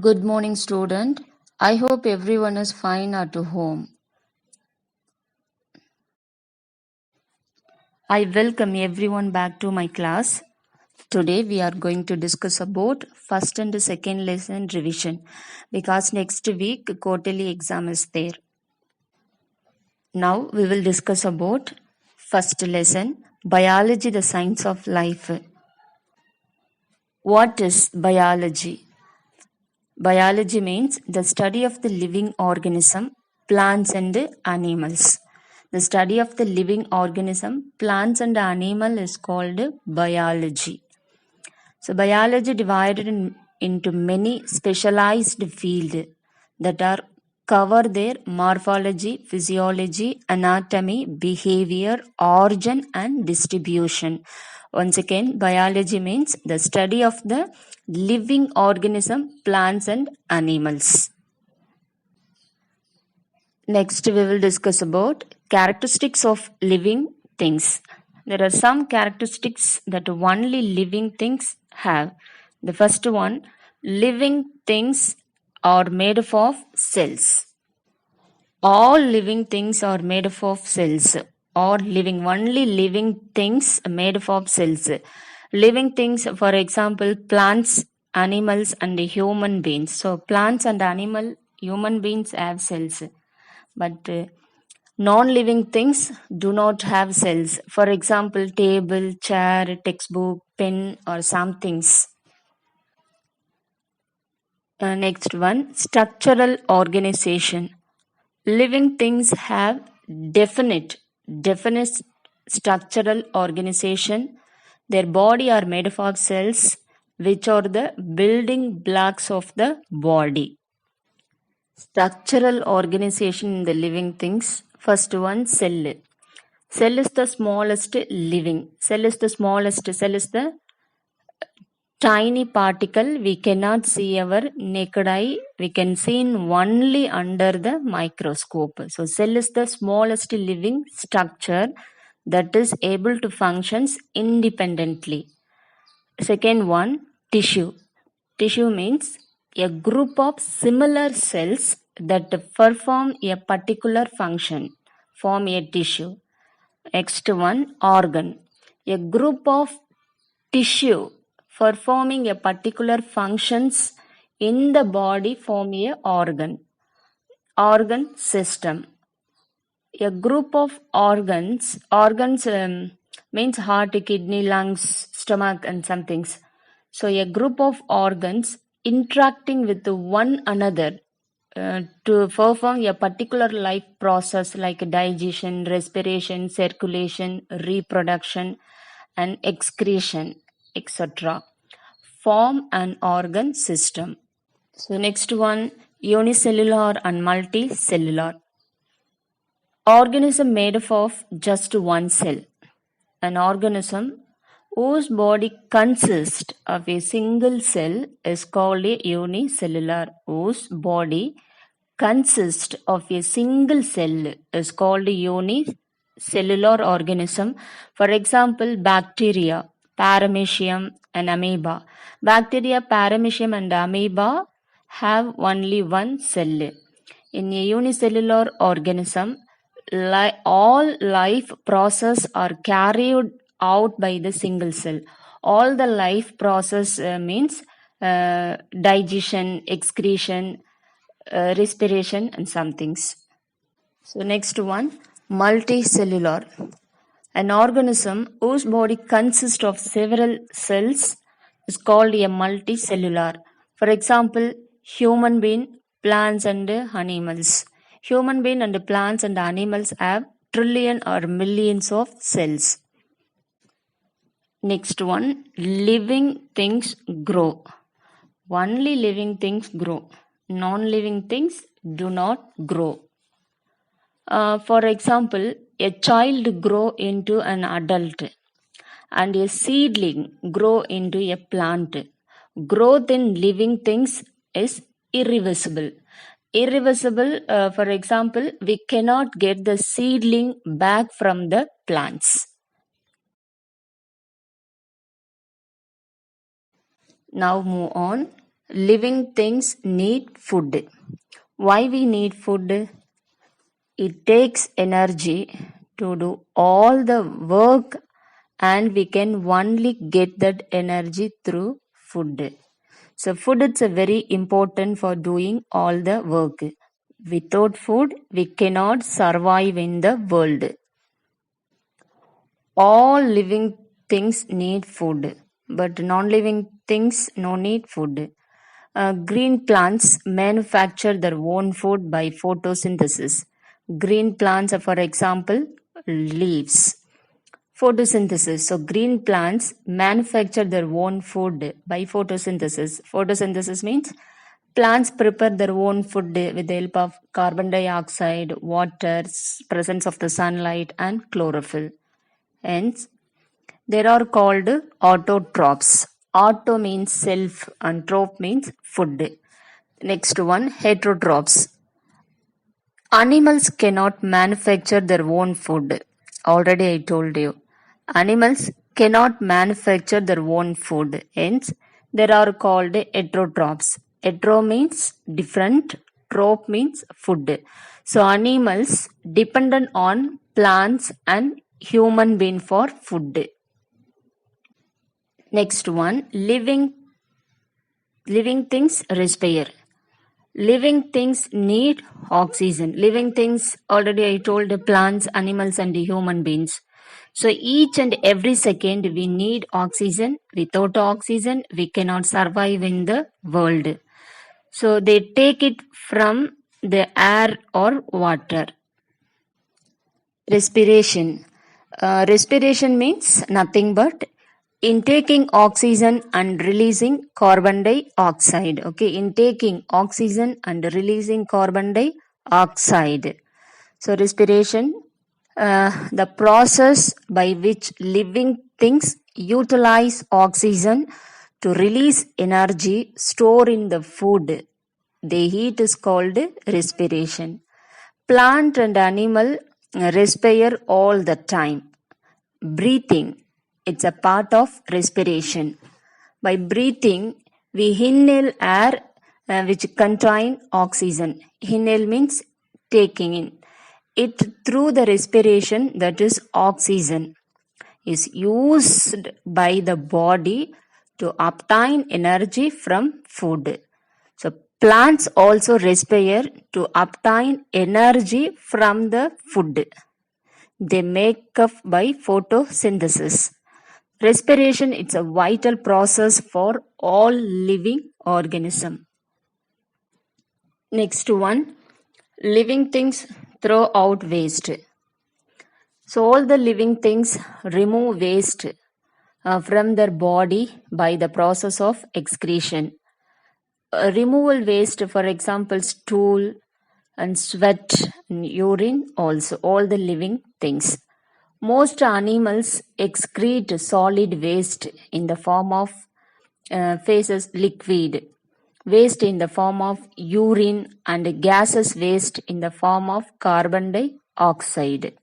Good morning, student. I hope everyone is fine at home. I welcome everyone back to my class. Today we are going to discuss about first and second lesson revision because next week quarterly exam is there. Now we will discuss about first lesson biology, the science of life. What is biology? Biology means the study of the living organism, plants and animals. The study of the living organism, plants and animal is called biology. So biology divided into many specialized fields that are cover their morphology, physiology, anatomy, behavior, origin and distribution. Once again, biology means the study of the living organism, plants and animals. Next, we will discuss about characteristics of living things. There are some characteristics that only living things have. The first one, living things are made up of cells. All living things are made up of cells. Only living things made up of cells. Living things, for example, plants, animals, and human beings. So, plants and human beings have cells. But non-living things do not have cells. For example, table, chair, textbook, pen, or some things. Next one, structural organization. Living things have definite structural organization. Their body are made up of cells, which are the building blocks of the body. Structural organization in the living things. First one, cell. Cell is the smallest living. Cell is the tiny particle we cannot see our naked eye. We can see only under the microscope. So cell is the smallest living structure that is able to function independently. Second one, tissue. Tissue means a group of similar cells that perform a particular function, form a tissue. Next one, organ. A group of tissue performing a particular functions in the body form a organ. Organ system. A group of organs means heart, kidney, lungs, stomach and some things. So a group of organs interacting with one another to perform a particular life process like digestion, respiration, circulation, reproduction and excretion, etc. Form an organ system. So next one, unicellular and multicellular. Organism made up of just one cell. An organism whose body consists of a single cell is called a unicellular. Whose body consists of a single cell is called a unicellular organism. For example, bacteria, paramecium and amoeba. Bacteria, paramecium and amoeba have only one cell. In a unicellular organism, all life process are carried out by the single cell. All the life process means digestion, excretion, respiration and some things. So next one, multicellular. An organism whose body consists of several cells is called a multicellular. For example, human being, plants and animals. Human being and plants and animals have trillion or millions of cells. Next one, living things grow. Only living things grow. Non-living things do not grow. For example, a child grow into an adult and a seedling grow into a plant. Growth in living things is irreversible. Irreversible, for example, we cannot get the seedling back from the plants. Now move on. living things need food. Why we need food? It takes energy to do all the work, and we can only get that energy through food. So food is a very important for doing all the work. Without food, we cannot survive in the world. All living things need food, but non-living things no need food. Green plants manufacture their own food by photosynthesis. Green plants are, for example, leaves. Photosynthesis. So, green plants manufacture their own food by photosynthesis. Photosynthesis means plants prepare their own food with the help of carbon dioxide, water, presence of the sunlight, and chlorophyll. Hence, they are called autotrophs. Auto means self and troph means food. Next one, heterotrophs. Animals cannot manufacture their own food. Already I told you. Animals cannot manufacture their own food. Hence, they are called heterotrophs. Hetero means different, troph means food. So, animals dependent on plants and human being for food. Next one, living things respire. Living things need oxygen. Living things, already I told, plants, animals, and human beings. So each and every second we need oxygen. Without oxygen, we cannot survive in the world. So they take it from the air or water. Respiration. Respiration means nothing but intaking oxygen and releasing carbon dioxide. Okay, intaking oxygen and releasing carbon dioxide. So, respiration, the process by which living things utilize oxygen to release energy stored in the food they eat is called respiration. Plant and animal respire all the time. Breathing, it's a part of respiration. By breathing, we inhale air which contain oxygen. Inhale means taking in. It through the respiration, that is oxygen, is used by the body to obtain energy from food. So plants also respire to obtain energy from the food they make up by photosynthesis. Respiration is a vital process for all living organism. Next one, living things throw out waste. So all the living things remove waste from their body by the process of excretion. Removal waste, for example, stool and sweat and urine, also all the living things. Most animals excrete solid waste in the form of phases liquid, waste in the form of urine, and gaseous waste in the form of carbon dioxide.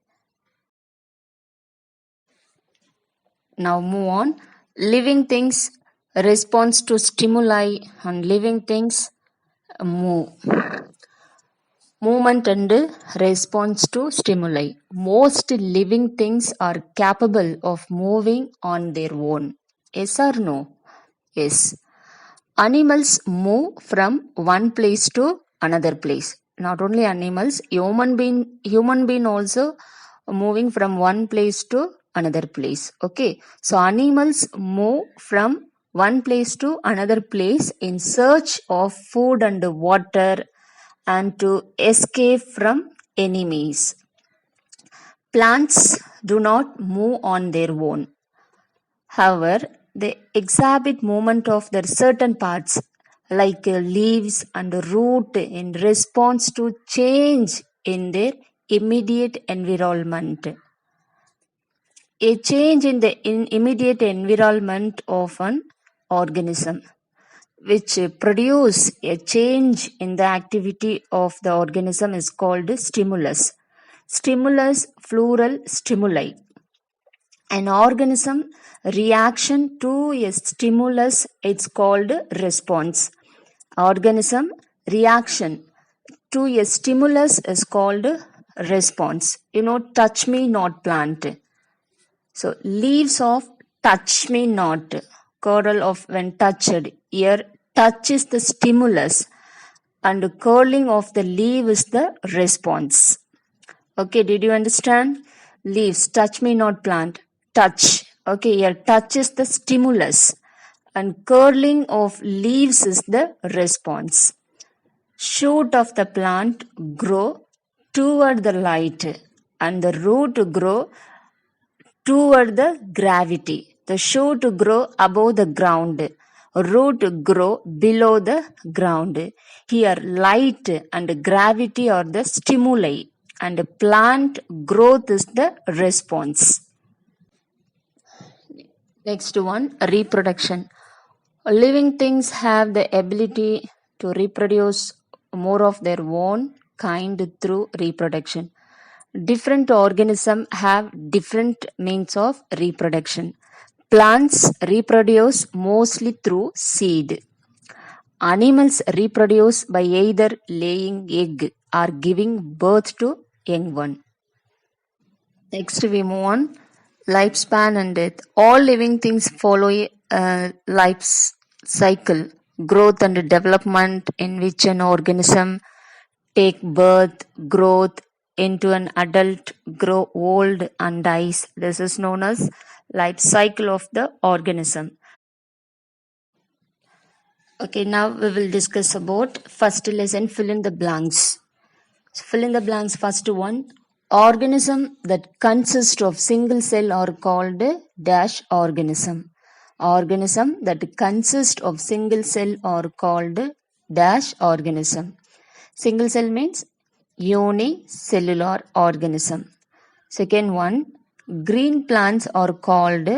Now move on. Living things responds to stimuli and living things move. Movement and response to stimuli. Most living things are capable of moving on their own. Yes or no? Yes. Animals move from one place to another place. Not only animals, human being also moving from one place to another place. Okay. So animals move from one place to another place in search of food and water and to escape from enemies. Plants do not move on their own. However, they exhibit movement of their certain parts like leaves and root in response to change in their immediate environment. A change in the immediate environment of an organism which produce a change in the activity of the organism is called stimulus. Stimulus, plural, stimuli. An organism reaction to a stimulus, it's called response. Organism reaction to a stimulus is called response. Touch me not plant. So leaves of touch me not, curl of when touched. Here touch is the stimulus and curling of the leaf is the response. Okay, did you understand? Leaves, touch me not plant, touch. Okay, here touch is the stimulus and curling of leaves is the response. Shoot of the plant grow toward the light and the root grow toward the gravity. The shoot grow above the ground, root grow below the ground. Here light and gravity are the stimuli and plant growth is the response. Next one, reproduction. Living things have the ability to reproduce more of their own kind through reproduction. Different organisms have different means of reproduction. Plants reproduce mostly through seed. Animals reproduce by either laying egg or giving birth to young one. Next we move on. Lifespan and death. All living things follow a life cycle, growth and development in which an organism take birth, growth into an adult, grow old and dies. This is known as life cycle of the organism. Okay, now we will discuss about first lesson, fill in the blanks. So fill in the blanks. First one, organism that consist of single cell are called dash organism. Organism that consist of single cell are called dash organism. Single cell means unicellular organism. Second one, green plants are called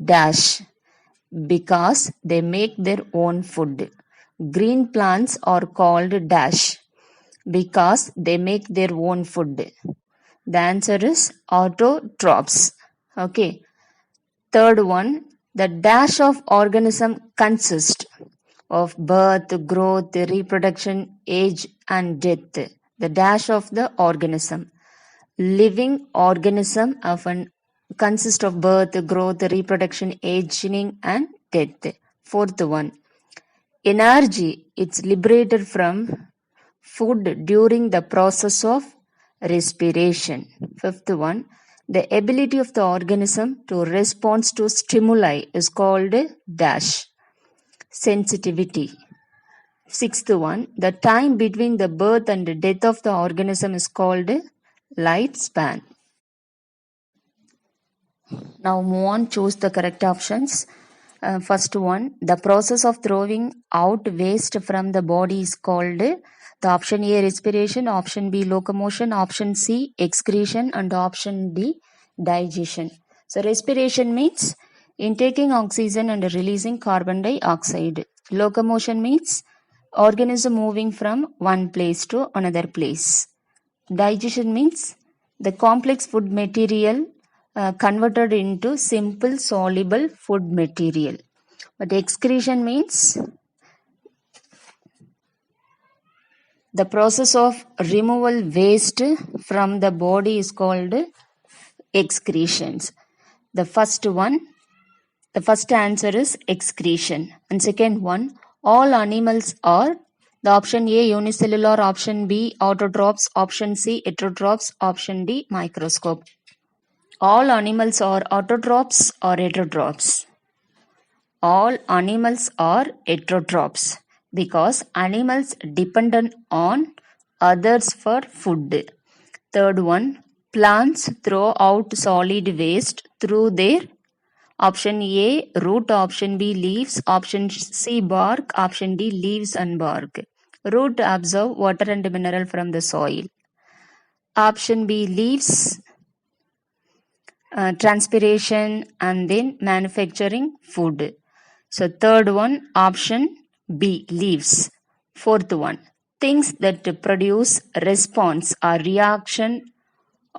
dash because they make their own food. Green plants are called dash because they make their own food. The answer is autotrophs. Okay. Third one, the dash of organism consists of birth, growth, reproduction, age and death. The dash of the organism. Living organism often consists of birth, growth, reproduction, aging and death. Fourth one, energy. It's liberated from food during the process of respiration. Fifth one, the ability of the organism to respond to stimuli is called dash sensitivity. Sixth one, the time between the birth and death of the organism is called lifespan. Now move on, choose the correct options. First one, the process of throwing out waste from the body is called the option A respiration, option B locomotion, option C excretion and option D digestion. So respiration means intaking oxygen and releasing carbon dioxide. Locomotion means organism moving from one place to another place. Digestion means the complex food material converted into simple soluble food material. But excretion means the process of removal waste from the body is called excretions. The first answer is excretion. And second one, all animals are the option A unicellular, option B autotrophs, option C heterotrophs, option D microscope. All animals are autotrophs or heterotrophs. All animals are heterotrophs because animals depend on others for food. Third one, plants throw out solid waste through their option A root, option B leaves, option C bark, option D leaves and bark. Root absorb water and mineral from the soil. Option B leaves transpiration and then manufacturing food. So third one, option B leaves. Fourth one, things that produce response or reaction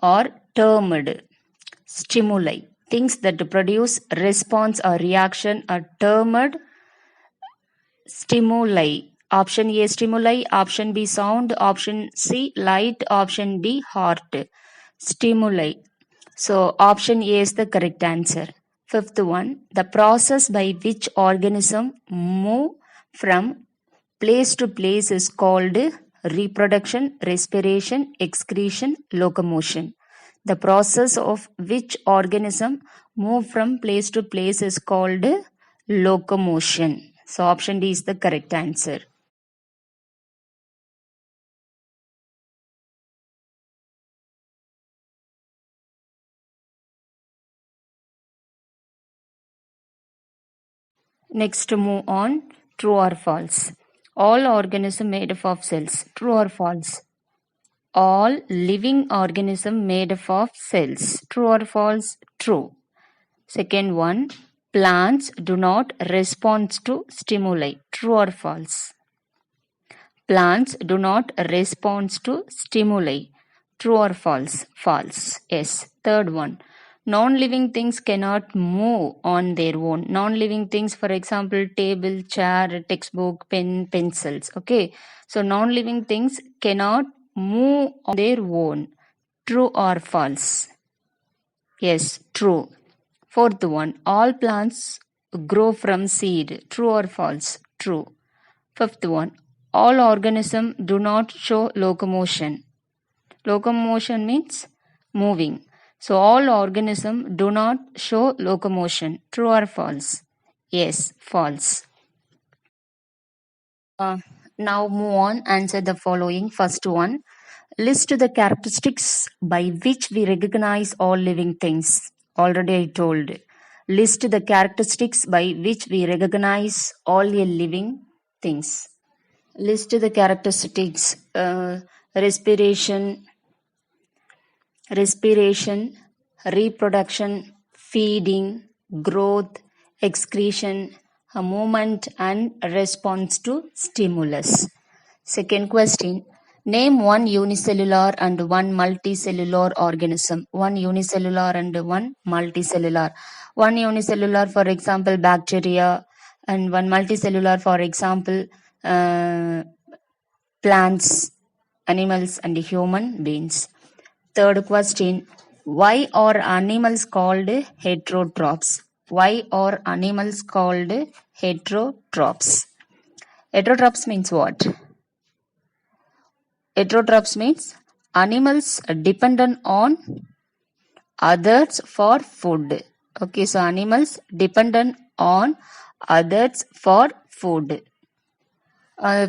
are termed stimuli. Things that produce response or reaction are termed stimuli Option A stimuli, option B sound, option C light, option D heart. Stimuli. So option A is the correct answer. Fifth one, the process by which organism move from place to place is called reproduction, respiration, excretion, locomotion. The process of which organism move from place to place is called locomotion. So option D is the correct answer. Next to move on, true or false. All organism made up of cells. True or false? All living organism made up of cells. True or false? True. Second one, plants do not respond to stimuli. True or false? Plants do not respond to stimuli. True or false? False. Yes. Third one, non-living things cannot move on their own. Non-living things, for example, table, chair, textbook, pen, pencils. Okay. So non-living things cannot move on their own. True or false? Yes, true. Fourth one, all plants grow from seed. True or false? True. Fifth one, all organisms do not show locomotion. Locomotion means moving. So all organisms do not show locomotion. True or false? Yes, false. Now move on, answer the following. First one, list the characteristics by which we recognize all living things. Already I told. List the characteristics by which we recognize all living things. List the characteristics. Respiration, reproduction, feeding, growth, excretion, a movement and response to stimulus. Second question, name one unicellular and one multicellular organism. One unicellular and one multicellular. One unicellular, for example, bacteria, and one multicellular, for example, plants, animals, and human beings. Third question, why are animals called heterotrophs? Why are animals called heterotrophs? Heterotrophs means what? Heterotrophs means animals dependent on others for food. Okay, so animals dependent on others for food.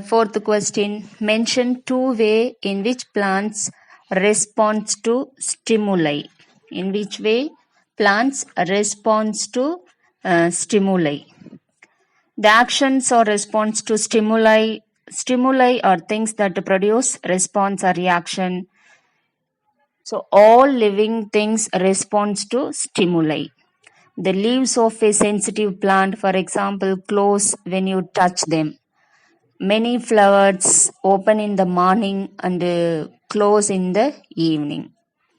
Fourth question, mention two ways in which plants respond to stimuli. In which way plants respond to stimuli. The actions or response to stimuli. Stimuli are things that produce response or reaction. So all living things respond to stimuli. The leaves of a sensitive plant, for example, close when you touch them. Many flowers open in the morning and close in the evening.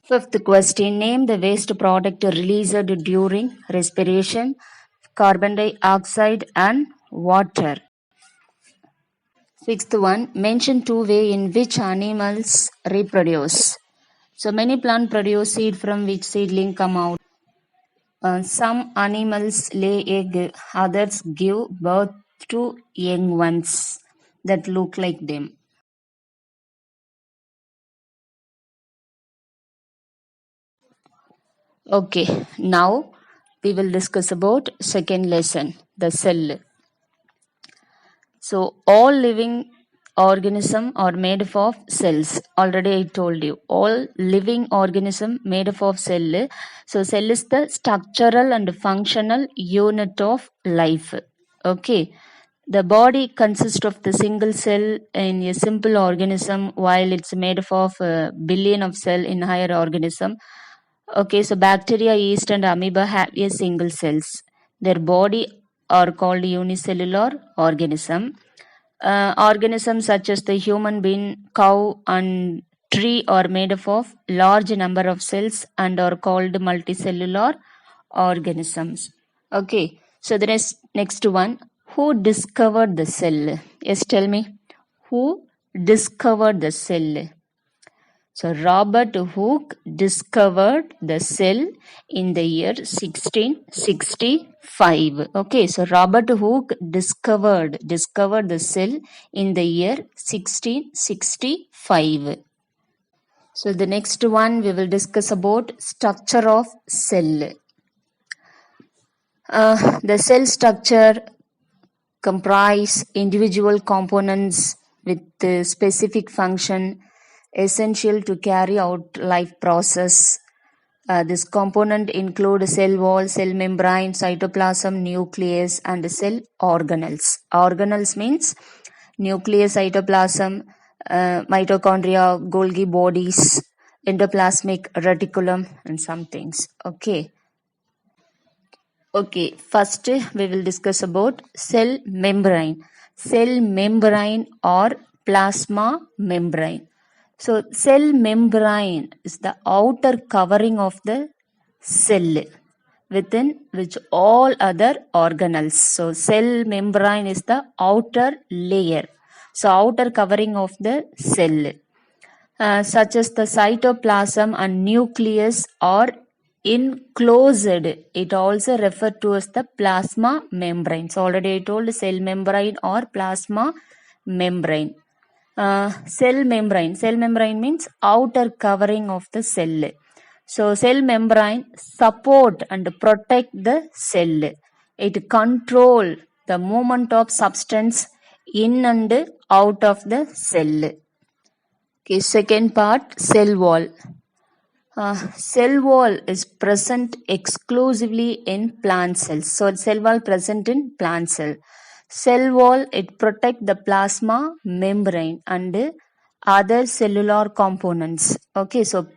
Fifth question, name the waste product released during respiration, carbon dioxide and water. Sixth one, mention two ways in which animals reproduce. So many plants produce seed from which seedling come out. Some animals lay egg, others give birth to young ones that look like them. Okay, now we will discuss about second lesson, the cell. So all living organism are made up of cells. Already I told you, all living organism made up of cell. So cell is the structural and functional unit of life. Okay. The body consists of the single cell in a simple organism, while it's made up of a billion of cell in higher organism. Okay, so bacteria, yeast, and amoeba have a single cells. Their body are called unicellular organism. Organisms such as the human being, cow, and tree are made up of large number of cells and are called multicellular organisms. Okay, so the next one, who discovered the cell? Yes, tell me. who discovered the cell? So Robert Hooke discovered the cell in the year 1665. Okay, so Robert Hooke discovered the cell in the year 1665. So the next one we will discuss about structure of cell. The cell structure comprise individual components with specific function essential to carry out life process. This component include cell wall, cell membrane, cytoplasm, nucleus, and cell organelles. Organelles means nucleus, cytoplasm, mitochondria, Golgi bodies, endoplasmic reticulum, and some things. Okay. Okay, first we will discuss about cell membrane. Cell membrane or plasma membrane. So, cell membrane is the outer covering of the cell within which all other organelles. So, cell membrane is the outer layer. So, outer covering of the cell. Such as the cytoplasm and nucleus are enclosed. It also referred to as the plasma membrane. So already I told cell membrane or plasma membrane. Cell membrane means outer covering of the cell. So cell membrane support and protect the cell. It control the movement of substance in and out of the cell. Okay, second part, cell wall. Cell wall is present exclusively in plant cells. So, cell wall present in plant cell. Cell wall, it protect the plasma membrane and other cellular components. Okay, so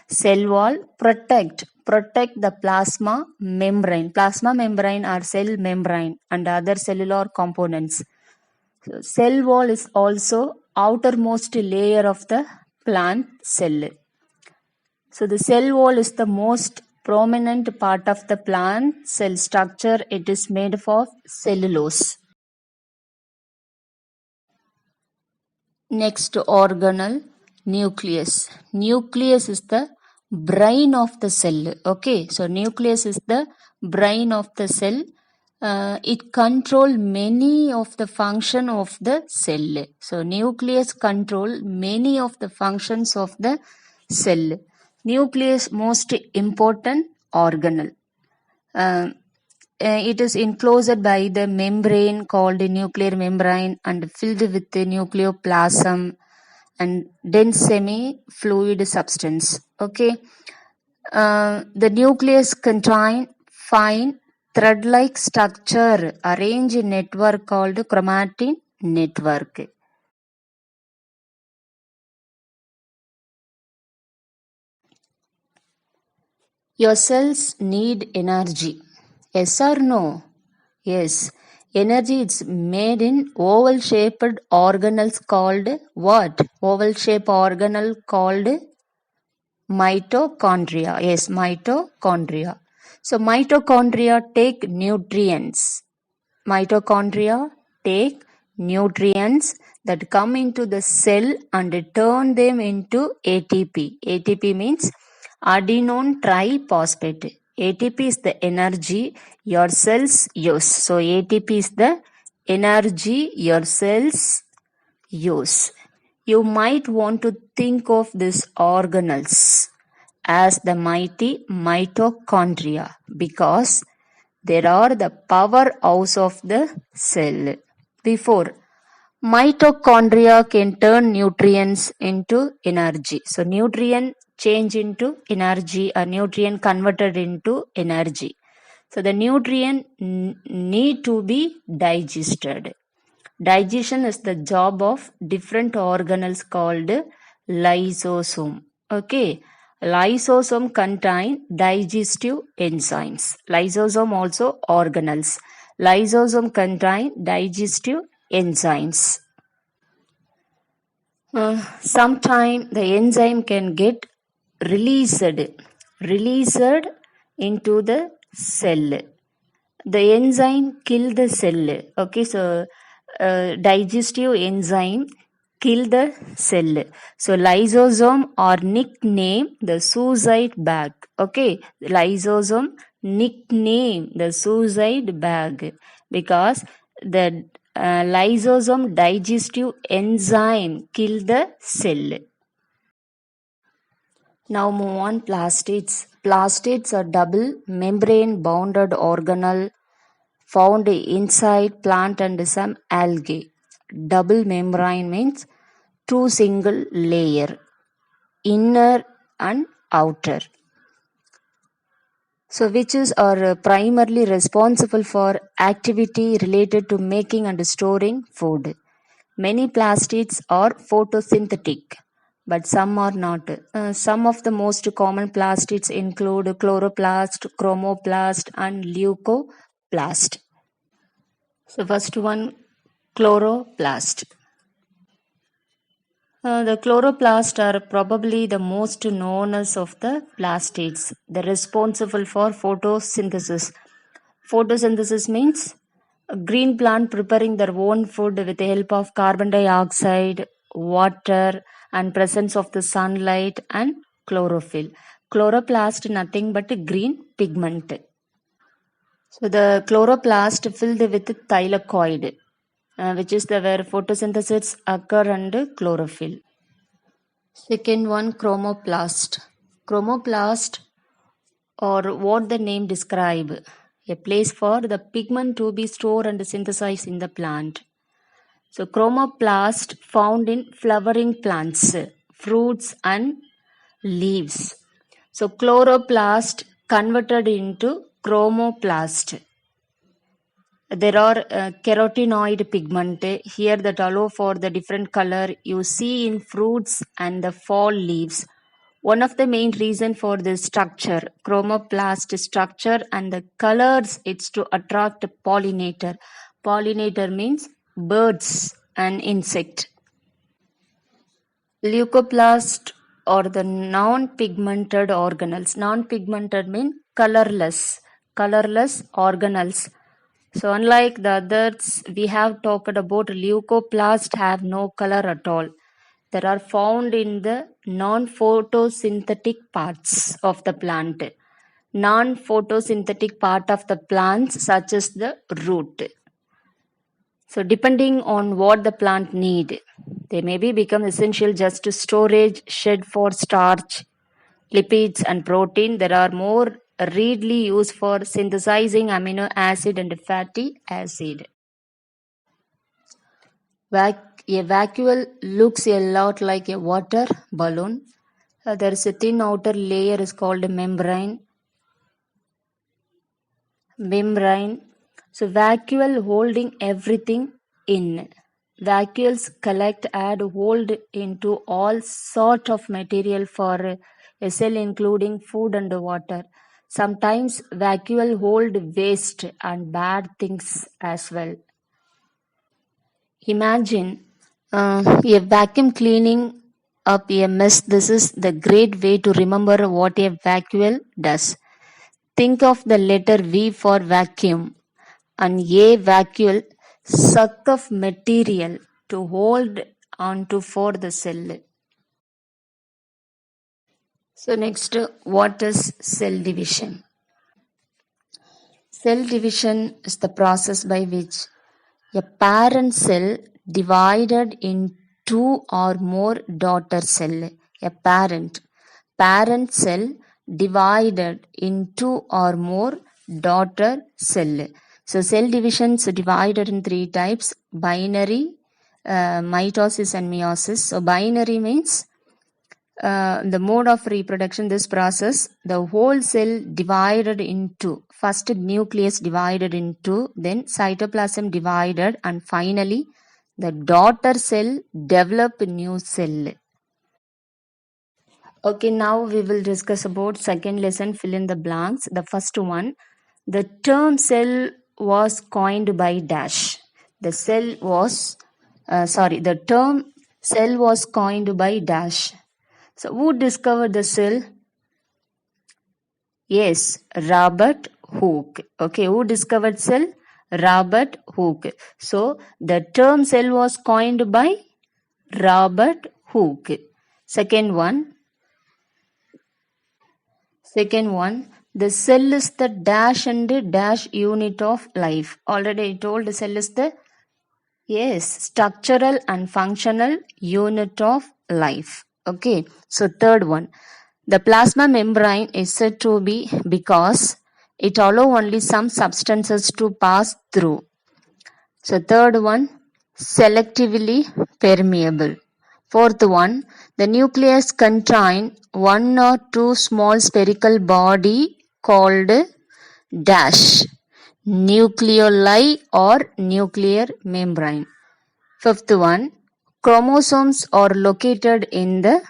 cell wall protect the plasma membrane. Plasma membrane or cell membrane and other cellular components. So, cell wall is also outermost layer of the plant cell. So the cell wall is the most prominent part of the plant cell structure. It is made of cellulose. Next organelle, nucleus. Nucleus is the brain of the cell. Okay, so nucleus is the brain of the cell. It control many of the function of the cell. So nucleus control many of the functions of the cell. Nucleus most important organelle. It is enclosed by the membrane called nuclear membrane and filled with the nucleoplasm and dense semi-fluid substance. Okay. The nucleus contain fine thread-like structure arranged in network called chromatin network. Your cells need energy. Yes or no? Yes. Energy is made in oval shaped organelles called what? Oval shaped organelle called mitochondria. Yes, mitochondria. So mitochondria take nutrients. Mitochondria take nutrients that come into the cell and turn them into ATP. ATP means adenine triphosphate. ATP is the energy your cells use. So ATP is the energy your cells use. You might want to think of these organelles as the mighty mitochondria because they are the powerhouse of the cell. Before, mitochondria can turn nutrients into energy. So nutrient change into energy or nutrient converted into energy. So the nutrient need to be digested. Digestion is the job of different organelles called lysosome. Okay. Lysosome contain digestive enzymes. Lysosome also organelles. Lysosome contain digestive enzymes. Sometime the enzyme can get released into the cell. The enzyme kill the cell. Okay, so digestive enzyme kill the cell. So lysosome or nickname the suicide bag. Okay, lysosome nickname the suicide bag because the lysosome digestive enzyme kill the cell. Now move on plastids. Plastids are double membrane bounded organelle found inside plant and some algae. Double membrane means two single layer, inner and outer. So which are primarily responsible for activity related to making and storing food. Many plastids are photosynthetic, but some are not. Some of the most common plastids include chloroplast, chromoplast, and leucoplast. So first one, chloroplast. The chloroplasts are probably the most known of the plastids. They're responsible for photosynthesis. Photosynthesis means a green plant preparing their own food with the help of carbon dioxide, water, and presence of the sunlight and chlorophyll. Chloroplast nothing but a green pigment. So the chloroplast filled with thylakoid, which is the where photosynthesis occur and chlorophyll. Second one, chromoplast. Chromoplast, or what the name describe, a place for the pigment to be stored and synthesized in the plant. So chromoplast found in flowering plants, fruits and leaves. So chloroplast converted into chromoplast. There are carotenoid pigment here that allow for the different color you see in fruits and the fall leaves. One of the main reason for this structure, chromoplast structure and the colors, it's to attract pollinator. Pollinator means birds and insect. Leucoplast or the non-pigmented organelles. Non-pigmented mean colorless organelles. So unlike the others, we have talked about leucoplast have no color at all. They are found in the non-photosynthetic parts of the plant. Non-photosynthetic part of the plants such as the root. So depending on what the plant need, they may become essential just to storage, shed for starch, lipids and protein. There are more readily used for synthesizing amino acid and fatty acid. A vacuole looks a lot like a water balloon. There is a thin outer layer is called membrane. So vacuole holding everything in. Vacuoles collect and hold into all sort of material for a cell including food and water. Sometimes vacuole hold waste and bad things as well. Imagine a vacuum cleaning up a mess. This is the great way to remember what a vacuole does. Think of the letter V for vacuum and A vacuole suck of material to hold onto for the cell. So next, what is cell division? Cell division is the process by which a parent cell divided in two or more daughter cell. A parent cell divided in two or more daughter cell. So cell divisions divided in three types: binary, mitosis and meiosis. So binary means the mode of reproduction, this process, the whole cell divided into, first nucleus divided into, then cytoplasm divided, and finally the daughter cell develop a new cell. Okay, now we will discuss about second lesson, fill in the blanks. The first one, the term cell was coined by dash. The term cell was coined by dash. So who discovered the cell? Yes, Robert Hooke. Okay, who discovered cell? Robert Hooke. So the term cell was coined by Robert Hooke. Second one, the cell is the dash and dash unit of life. Already I told the cell is the structural and functional unit of life. Okay, so third one, the plasma membrane is said to be because it allows only some substances to pass through. So third one, selectively permeable. Fourth one, the nucleus contain one or two small spherical body called dash nucleoli or nuclear membrane. Fifth one, chromosomes are located in the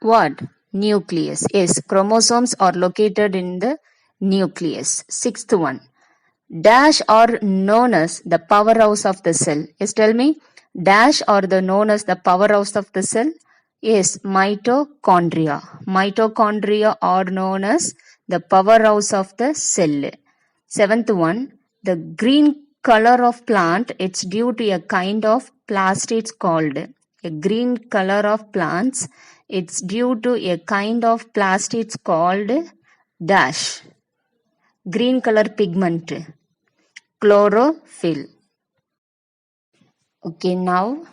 what? Nucleus. Yes, chromosomes are located in the nucleus. Sixth one, dash are known as the powerhouse of the cell. Yes, tell me. Dash are the known as the powerhouse of the cell. Yes, mitochondria. Mitochondria are known as the powerhouse of the cell. Seventh one, the green color of plant, it's due to a kind of plastids called. A green color of plants, it's due to a kind of plastids called dash. Green color pigment. Chlorophyll. Okay, now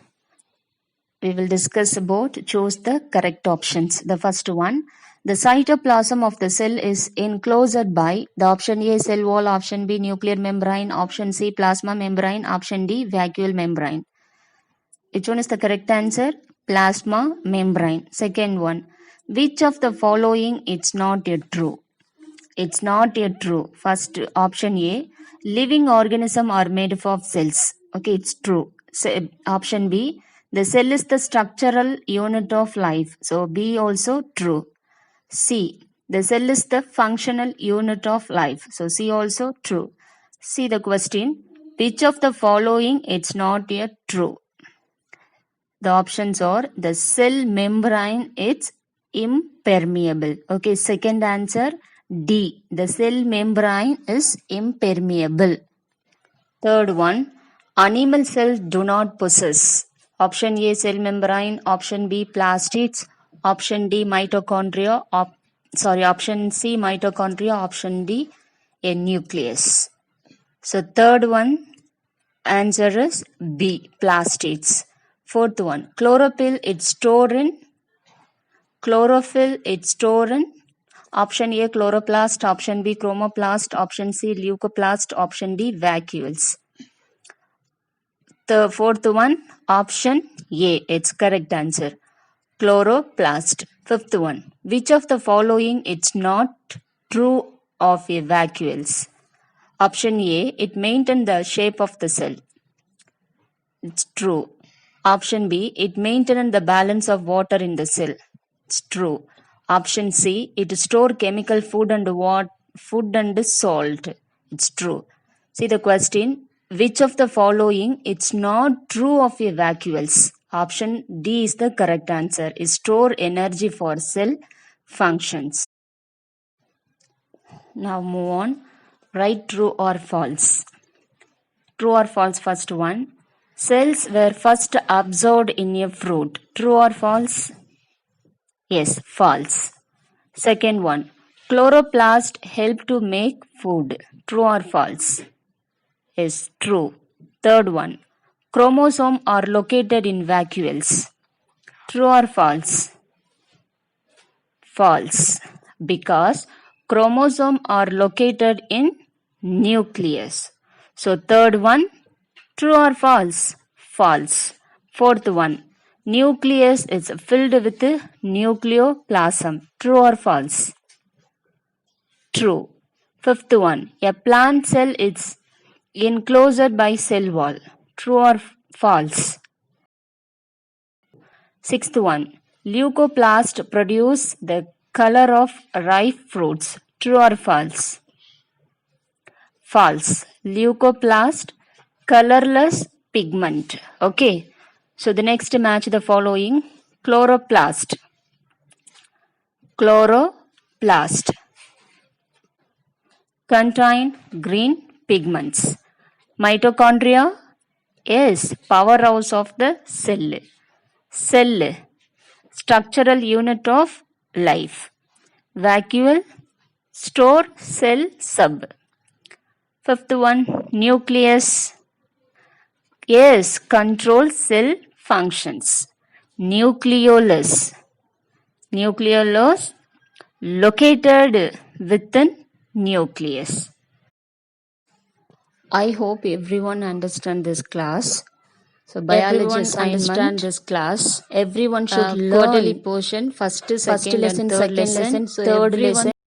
we will discuss about choose the correct options. The first one, the cytoplasm of the cell is enclosed by the option A cell wall, option B nuclear membrane, option C plasma membrane, option D vacuole membrane. Which one is the correct answer? Plasma membrane. Second one, which of the following is not yet true? It's not yet true. First option A, living organisms are made up of cells. Okay, it's true. So, option B, the cell is the structural unit of life. So B also true. C, the cell is the functional unit of life. So C also true. See the question, which of the following is not yet true? The options are the cell membrane is impermeable. Okay, second answer D. The cell membrane is impermeable. Third one, animal cells do not possess. Option A cell membrane, option B plastids, option D mitochondria, option C mitochondria, option D a nucleus. So third one answer is B plastids. Fourth one, chlorophyll it's stored in option A chloroplast, option B chromoplast, option C leucoplast, option D vacuoles. The fourth one, option A, it's correct answer. Chloroplast. Fifth one, which of the following is not true of a vacuoles? Option A, it maintains the shape of the cell. It's true. Option B, it maintains the balance of water in the cell. It's true. Option C, it stores chemical food and salt. It's true. See the question, which of the following is not true of a vacuoles? Option D is the correct answer. It store energy for cell functions. Now move on. Write true or false. True or false, first one. Cells were first absorbed in a fruit. True or false? Yes, false. Second one, chloroplast help to make food. True or false? Yes, true. Third one, chromosomes are located in vacuoles. True or false? False. Because chromosomes are located in nucleus. So third one, true or false? False. Fourth one, nucleus is filled with nucleoplasm. True or false? True. Fifth one, a plant cell is enclosed by cell wall. True or false? Sixth one, leucoplast produce the color of ripe fruits. True or false? False. Leucoplast, colorless pigment. Okay. So the next match the following. Chloroplast. Chloroplast contain green pigments. Mitochondria Yes, powerhouse of the cell. Cell, structural unit of life. Vacuole, store, cell, sub. Fifth one, nucleus. Yes, control cell functions. Nucleolus. Nucleolus, located within nucleus. I hope everyone understand this class. So biology Everyone assignment. understand this class. Everyone should learn Quarterly portion, first, first second, lesson, and third second lesson. lesson, So third everyone lesson.